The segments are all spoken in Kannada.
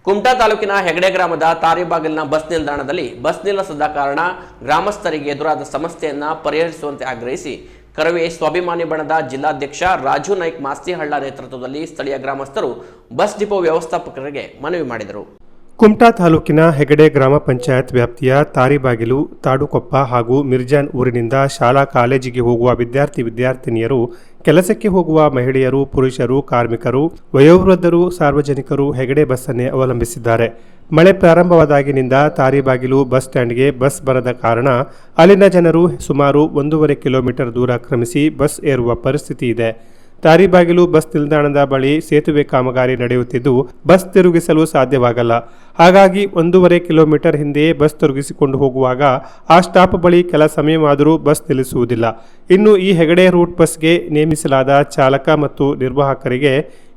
ಕುಮಟಾ ತಾಲೂಕಿನ ಹೆಗಡೆ ಗ್ರಾಮದ ತಾರಿಬಾಗಿಲಿನ ಬಸ್ ನಿಲ್ದಾಣದಲ್ಲಿ ಬಸ್ ನಿಲ್ಲಿಸದ ಕಾರಣ ಗ್ರಾಮಸ್ಥರಿಗೆ ಎದುರಾದ ಸಮಸ್ಯೆಯನ್ನು ಪರಿಹರಿಸುವಂತೆ ಆಗ್ರಹಿಸಿ ಕರವೇ ಸ್ವಾಭಿಮಾನಿ ಬಣದ ಜಿಲ್ಲಾಧ್ಯಕ್ಷ ರಾಜು ನಾಯ್ಕ್ ಮಾಸ್ತಿಹಳ್ಳ ನೇತೃತ್ವದಲ್ಲಿ ಸ್ಥಳೀಯ ಗ್ರಾಮಸ್ಥರು ಬಸ್ ಡಿಪೋ ವ್ಯವಸ್ಥಾಪಕರಿಗೆ ಮನವಿ ಮಾಡಿದರು. ಕುಮಟಾ ತಾಲೂಕಿನ ಹೆಗಡೆ ಗ್ರಾಮ ಪಂಚಾಯತ್ ವ್ಯಾಪ್ತಿಯ ತಾರಿಬಾಗಿಲು, ತಾಡುಕೊಪ್ಪ ಹಾಗೂ ಮಿರ್ಜಾನ್ ಊರಿನಿಂದ ಶಾಲಾ ಕಾಲೇಜಿಗೆ ಹೋಗುವ ವಿದ್ಯಾರ್ಥಿನಿಯರು, ಕೆಲಸಕ್ಕೆ ಹೋಗುವ ಮಹಿಳೆಯರು, ಪುರುಷರು, ಕಾರ್ಮಿಕರು, ವಯೋವೃದ್ಧರು, ಸಾರ್ವಜನಿಕರು ಹೆಗಡೆ ಬಸ್ಸನ್ನೇ ಅವಲಂಬಿಸಿದ್ದಾರೆ. ಮಳೆ ಪ್ರಾರಂಭವಾದಾಗಿನಿಂದ ತಾರಿಬಾಗಿಲು ಬಸ್ ಸ್ಟ್ಯಾಂಡ್ಗೆ ಬಸ್ ಬರದ ಕಾರಣ ಅಲ್ಲಿನ ಜನರು ಸುಮಾರು 1.5 ಕಿಲೋಮೀಟರ್ ದೂರ ಕ್ರಮಿಸಿ ಬಸ್ ಏರುವ ಪರಿಸ್ಥಿತಿ ಇದೆ. ತಾರಿಬಾಗಿಲು ಬಸ್ ನಿಲ್ದಾಣದ ಬಳಿ ಸೇತುವೆ ಕಾಮಗಾರಿ ನಡೆಯುತ್ತಿದ್ದು ಬಸ್ ತಿರುಗಿಸಲು ಸಾಧ್ಯವಾಗಲ್ಲ. ಹಾಗಾಗಿ 1.5 ಕಿಲೋಮೀಟರ್ ಹಿಂದೆಯೇ ಬಸ್ ತಿರುಗಿಸಿಕೊಂಡು ಹೋಗುವಾಗ ಆ ಸ್ಟಾಪ್ ಬಳಿ ಕೆಲ ಸಮಯವಾದರೂ ಬಸ್ ನಿಲ್ಲಿಸುವುದಿಲ್ಲ. ಇನ್ನು ಈ ಹೆಗಡೆ ರೂಟ್ ಬಸ್ಗೆ ನೇಮಿಸಲಾದ ಚಾಲಕ ಮತ್ತು ನಿರ್ವಾಹಕರಿಗೆ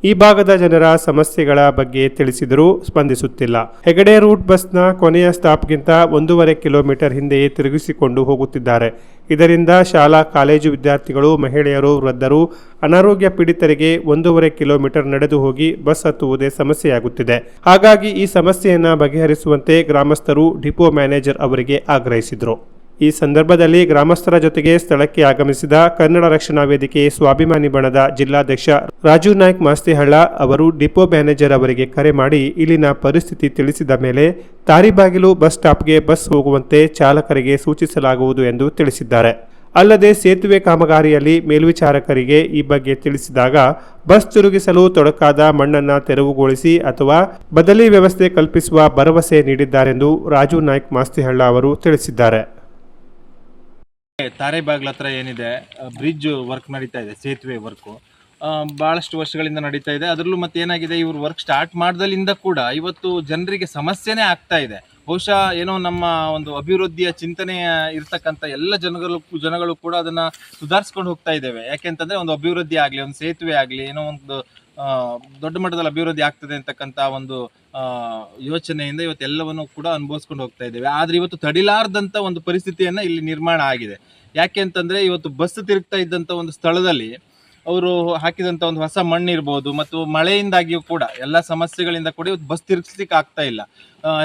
ಈ ಭಾಗದ ಜನರ ಸಮಸ್ಯೆಗಳ ಬಗ್ಗೆ ತಿಳಿಸಿದರೂ ಸ್ಪಂದಿಸುತ್ತಿಲ್ಲ. ಹೆಗಡೆ ರೂಟ್ ಬಸ್ನ ಕೊನೆಯ ಸ್ಟಾಪ್ಗಿಂತ 1.5 ಕಿಲೋಮೀಟರ್ ಹಿಂದೆಯೇ ತಿರುಗಿಸಿಕೊಂಡು ಹೋಗುತ್ತಿದ್ದಾರೆ. ಇದರಿಂದ ಶಾಲಾ ಕಾಲೇಜು ವಿದ್ಯಾರ್ಥಿಗಳು, ಮಹಿಳೆಯರು, ವೃದ್ಧರು, ಅನಾರೋಗ್ಯ ಪೀಡಿತರಿಗೆ 1.5 ಕಿಲೋಮೀಟರ್ ನಡೆದು ಹೋಗಿ ಬಸ್ ಹತ್ತುವುದೇ ಸಮಸ್ಯೆಯಾಗುತ್ತಿದೆ. ಹಾಗಾಗಿ ಈ ಸಮಸ್ಯೆಯನ್ನು ಬಗೆಹರಿಸುವಂತೆ ಗ್ರಾಮಸ್ಥರು ಡಿಪೋ ಮ್ಯಾನೇಜರ್ ಅವರಿಗೆ ಆಗ್ರಹಿಸಿದರು. ಈ ಸಂದರ್ಭದಲ್ಲಿ ಗ್ರಾಮಸ್ಥರ ಜೊತೆಗೆ ಸ್ಥಳಕ್ಕೆ ಆಗಮಿಸಿದ ಕನ್ನಡ ರಕ್ಷಣಾ ವೇದಿಕೆ ಸ್ವಾಭಿಮಾನಿ ಬಣದ ಜಿಲ್ಲಾಧ್ಯಕ್ಷ ರಾಜು ನಾಯ್ಕ್ ಮಾಸ್ತಿಹಳ್ಳ ಅವರು ಡಿಪೋ ಮ್ಯಾನೇಜರ್ ಅವರಿಗೆ ಕರೆ ಮಾಡಿ ಇಲ್ಲಿನ ಪರಿಸ್ಥಿತಿ ತಿಳಿಸಿದ ಮೇಲೆ ತಾರಿಬಾಗಿಲು ಬಸ್ ಸ್ಟಾಪ್ಗೆ ಬಸ್ ಹೋಗುವಂತೆ ಚಾಲಕರಿಗೆ ಸೂಚಿಸಲಾಗುವುದು ಎಂದು ತಿಳಿಸಿದ್ದಾರೆ. ಅಲ್ಲದೆ ಸೇತುವೆ ಕಾಮಗಾರಿಯಲ್ಲಿ ಮೇಲ್ವಿಚಾರಕರಿಗೆ ಈ ಬಗ್ಗೆ ತಿಳಿಸಿದಾಗ ಬಸ್ ತಿರುಗಿಸಲು ತೊಡಕಾದ ಮಣ್ಣನ್ನು ತೆರವುಗೊಳಿಸಿ ಅಥವಾ ಬದಲಿ ವ್ಯವಸ್ಥೆ ಕಲ್ಪಿಸುವ ಭರವಸೆ ನೀಡಿದ್ದಾರೆಂದು ರಾಜು ನಾಯ್ಕ್ ಮಾಸ್ತಿಹಳ್ಳ ಅವರು ತಿಳಿಸಿದ್ದಾರೆ. ತಾರೇಬಾಗ್ಲ ಹತ್ರ ಏನಿದೆ ಬ್ರಿಡ್ಜ್ ವರ್ಕ್ ನಡೀತಾ ಇದೆ, ಸೇತುವೆ ವರ್ಕು ಭಾಳಷ್ಟು ವರ್ಷಗಳಿಂದ ನಡೀತಾ ಇದೆ. ಅದರಲ್ಲೂ ಮತ್ತೆ ಏನಾಗಿದೆ, ಇವರು ವರ್ಕ್ ಸ್ಟಾರ್ಟ್ ಮಾಡ್ದಲ್ಲಿಂದ ಕೂಡ ಇವತ್ತು ಜನರಿಗೆ ಸಮಸ್ಯೆನೇ ಆಗ್ತಾ ಇದೆ. ಬಹುಶಃ ಏನೋ ನಮ್ಮ ಒಂದು ಅಭಿವೃದ್ಧಿಯ ಚಿಂತನೆ ಇರ್ತಕ್ಕಂಥ ಎಲ್ಲ ಜನಗಳು ಕೂಡ ಅದನ್ನ ಸುಧಾರಿಸ್ಕೊಂಡು ಹೋಗ್ತಾ ಇದ್ದೇವೆ. ಯಾಕೆಂತಂದ್ರೆ ಒಂದು ಅಭಿವೃದ್ಧಿ ಆಗಲಿ, ಒಂದು ಸೇತುವೆ ಆಗಲಿ, ಏನೋ ಒಂದು ದೊಡ್ಡ ಮಟ್ಟದಲ್ಲಿ ಅಭಿವೃದ್ಧಿ ಆಗ್ತದೆ ಅಂತಕ್ಕಂಥ ಒಂದು ಯೋಚನೆಯಿಂದ ಇವತ್ತೆಲ್ಲವನ್ನು ಕೂಡ ಅನುಭವಿಸ್ಕೊಂಡು ಹೋಗ್ತಾ ಇದ್ದೇವೆ. ಆದ್ರೆ ಇವತ್ತು ತಡಿಲಾರ್ದಂಥ ಒಂದು ಪರಿಸ್ಥಿತಿಯನ್ನ ಇಲ್ಲಿ ನಿರ್ಮಾಣ ಆಗಿದೆ. ಯಾಕೆ ಅಂತಂದ್ರೆ ಇವತ್ತು ಬಸ್ ತಿರುಗ್ತಾ ಇದ್ದಂಥ ಒಂದು ಸ್ಥಳದಲ್ಲಿ ಅವರು ಹಾಕಿದಂಥ ಒಂದು ಹೊಸ ಮಣ್ಣು ಇರ್ಬೋದು ಮತ್ತು ಮಳೆಯಿಂದಾಗಿಯೂ ಕೂಡ ಎಲ್ಲ ಸಮಸ್ಯೆಗಳಿಂದ ಕೂಡ ಇವತ್ತು ಬಸ್ ತಿರುಗಿಸ್ಲಿಕ್ಕೆ ಆಗ್ತಾ ಇಲ್ಲ.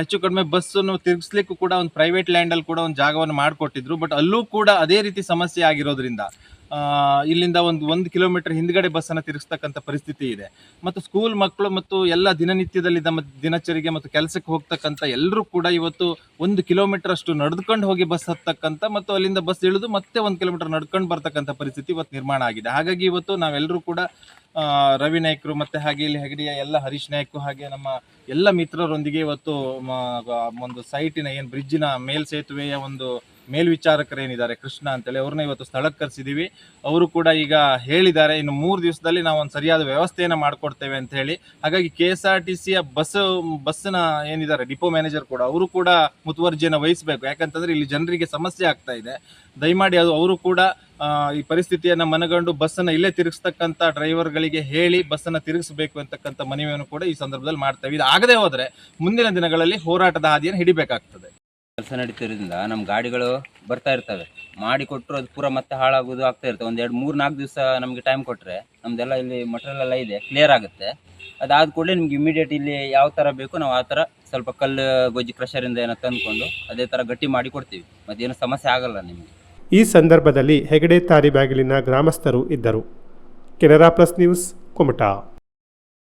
ಹೆಚ್ಚು ಕಡಿಮೆ ಬಸ್ಸನ್ನು ತಿರುಗಿಸ್ಲಿಕ್ಕೂ ಕೂಡ ಒಂದು ಪ್ರೈವೇಟ್ ಲ್ಯಾಂಡಲ್ಲಿ ಕೂಡ ಒಂದು ಜಾಗವನ್ನು ಮಾಡಿಕೊಟ್ಟಿದ್ರು. ಬಟ್ ಅಲ್ಲೂ ಕೂಡ ಅದೇ ರೀತಿ ಸಮಸ್ಯೆ ಆಗಿರೋದ್ರಿಂದ ಇಲ್ಲಿಂದ ಒಂದು ಕಿಲೋಮೀಟರ್ ಹಿಂದ್ಗಡೆ ಬಸ್ಸನ್ನು ತಿರುಗಿಸ್ತಕ್ಕಂಥ ಪರಿಸ್ಥಿತಿ ಇದೆ. ಮತ್ತು ಸ್ಕೂಲ್ ಮಕ್ಕಳು ಮತ್ತು ಎಲ್ಲ ದಿನನಿತ್ಯದಲ್ಲಿ ನಮ್ಮ ದಿನಚರಿಗೆ ಮತ್ತು ಕೆಲಸಕ್ಕೆ ಹೋಗ್ತಕ್ಕಂಥ ಎಲ್ಲರೂ ಕೂಡ ಇವತ್ತು 1 ಕಿಲೋಮೀಟರ್ ಅಷ್ಟು ನಡೆದುಕೊಂಡು ಹೋಗಿ ಬಸ್ ಹತ್ತಕ್ಕಂಥ ಮತ್ತು ಅಲ್ಲಿಂದ ಬಸ್ ಇಳಿದು ಮತ್ತೆ 1 ಕಿಲೋಮೀಟರ್ ನಡ್ಕೊಂಡು ಬರ್ತಕ್ಕಂಥ ಪರಿಸ್ಥಿತಿ ಇವತ್ತು ನಿರ್ಮಾಣ ಆಗಿದೆ. ಹಾಗಾಗಿ ಇವತ್ತು ನಾವೆಲ್ಲರೂ ಕೂಡ ರವಿ ನಾಯ್ಕರು ಮತ್ತು ಹಾಗೆ ಇಲ್ಲಿ ಹೆಗಡೆಯ ಎಲ್ಲ ಹರೀಶ್ ನಾಯ್ಕು ಹಾಗೆ ನಮ್ಮ ಎಲ್ಲ ಮಿತ್ರರೊಂದಿಗೆ ಇವತ್ತು ಒಂದು ಸೈಟಿನ ಏನು ಬ್ರಿಡ್ಜಿನ ಸೇತುವೆಯ ಒಂದು ಮೇಲ್ವಿಚಾರಕರೇನಿದ್ದಾರೆ ಕೃಷ್ಣ ಅಂತೇಳಿ ಅವ್ರನ್ನ ಇವತ್ತು ಸ್ಥಳಕ್ಕೆ ಕರೆಸಿದ್ದೀವಿ. ಅವರು ಕೂಡ ಈಗ ಹೇಳಿದ್ದಾರೆ ಇನ್ನು 3 ದಿವಸದಲ್ಲಿ ನಾವು ಒಂದು ಸರಿಯಾದ ವ್ಯವಸ್ಥೆಯನ್ನು ಮಾಡಿಕೊಡ್ತೇವೆ ಅಂತ ಹೇಳಿ. ಹಾಗಾಗಿ KSRTCಯ ಬಸ್ಸಿನ ಏನಿದ್ದಾರೆ ಡಿಪೋ ಮ್ಯಾನೇಜರ್ ಕೂಡ ಅವರು ಕೂಡ ಮುತುವರ್ಜಿಯನ್ನು ವಹಿಸಬೇಕು. ಯಾಕಂತಂದ್ರೆ ಇಲ್ಲಿ ಜನರಿಗೆ ಸಮಸ್ಯೆ ಆಗ್ತಾ ಇದೆ. ದಯಮಾಡಿ ಅವರು ಕೂಡ ಈ ಪರಿಸ್ಥಿತಿಯನ್ನು ಮನಗಂಡು ಬಸ್ಸನ್ನು ಇಲ್ಲೇ ತಿರುಗಿಸ್ತಕ್ಕಂಥ ಡ್ರೈವರ್ಗಳಿಗೆ ಹೇಳಿ ಬಸ್ಸನ್ನು ತಿರುಗಿಸಬೇಕು ಅಂತಕ್ಕಂಥ ಮನವಿಯನ್ನು ಕೂಡ ಈ ಸಂದರ್ಭದಲ್ಲಿ ಮಾಡ್ತೇವೆ. ಇದು ಆಗದೆ ಹೋದರೆ ಮುಂದಿನ ದಿನಗಳಲ್ಲಿ ಹೋರಾಟದ ಹಾದಿಯನ್ನು ಹಿಡಿಬೇಕಾಗ್ತದೆ. ಕೆಲಸ ನಡೀತಿರೋದ್ರಿಂದ ನಮ್ಮ ಗಾಡಿಗಳು ಬರ್ತಾ ಇರ್ತವೆ, ಮಾಡಿಕೊಟ್ರು ಅದು ಪೂರ ಮತ್ತೆ ಹಾಳಾಗೋದು ಆಗ್ತಾ ಇರ್ತವೆ. ಒಂದು 2-3-4 ದಿವಸ ನಮಗೆ ಟೈಮ್ ಕೊಟ್ಟರೆ ನಮ್ದೆಲ್ಲ ಇಲ್ಲಿ ಮಟೀರಿಯಲ್ ಎಲ್ಲ ಇದೆ, ಕ್ಲಿಯರ್ ಆಗುತ್ತೆ. ಅದಾದ ಕೂಡಲೇ ನಿಮ್ಗೆ ಇಮಿಡಿಯೇಟ್ ಇಲ್ಲಿ ಯಾವ ಥರ ಬೇಕು ನಾವು ಆ ಥರ ಸ್ವಲ್ಪ ಕಲ್ಲು ಗೊಜ್ಜಿ ಕ್ರಷರಿಂದ ಏನೋ ತಂದ್ಕೊಂಡು ಅದೇ ಥರ ಗಟ್ಟಿ ಮಾಡಿ ಕೊಡ್ತೀವಿ. ಮತ್ತೇನು ಸಮಸ್ಯೆ ಆಗಲ್ಲ ನಿಮಗೆ. ಈ ಸಂದರ್ಭದಲ್ಲಿ ಹೆಗಡೆ ತಾರಿಬಾಗಿಲಿನ ಗ್ರಾಮಸ್ಥರು ಇದ್ದರು. Canara plus news, Kumta.